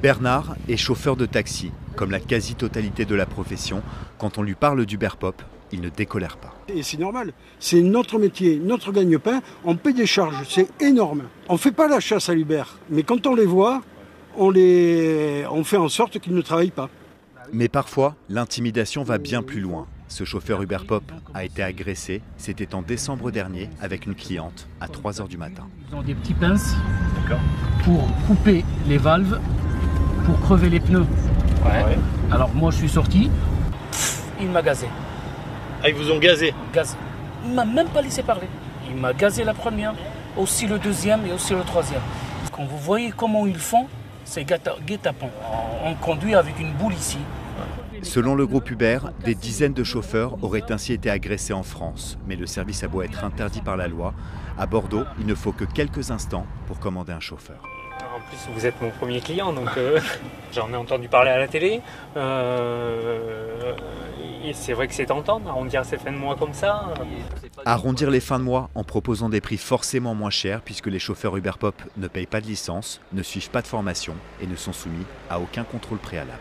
Bernard est chauffeur de taxi. Comme la quasi-totalité de la profession, quand on lui parle d'Uber Pop, il ne décolère pas. Et c'est normal, c'est notre métier, notre gagne-pain, on paie des charges, c'est énorme. On ne fait pas la chasse à l'Uber, mais quand on les voit, on fait en sorte qu'ils ne travaillent pas. Mais parfois, l'intimidation va bien plus loin. Ce chauffeur Uber Pop a été agressé, c'était en décembre dernier, avec une cliente, à 3 h du matin. Ils ont des petits pinces pour couper les valves, pour crever les pneus. Ouais. Alors moi je suis sorti, il m'a gazé. Ah, ils vous ont gazé? Gaz. Il m'a même pas laissé parler. Il m'a gazé la première, aussi le deuxième et aussi le troisième. Quand vous voyez comment ils font, c'est guet-apens. On conduit avec une boule ici. Selon le groupe Uber, des dizaines de chauffeurs auraient ainsi été agressés en France. Mais le service a beau être interdit par la loi. À Bordeaux, il ne faut que quelques instants pour commander un chauffeur. En plus, vous êtes mon premier client, donc j'en ai entendu parler à la télé. Et c'est vrai que c'est tentant d'arrondir ces fins de mois comme ça. Arrondir les fins de mois en proposant des prix forcément moins chers puisque les chauffeurs Uber Pop ne payent pas de licence, ne suivent pas de formation et ne sont soumis à aucun contrôle préalable.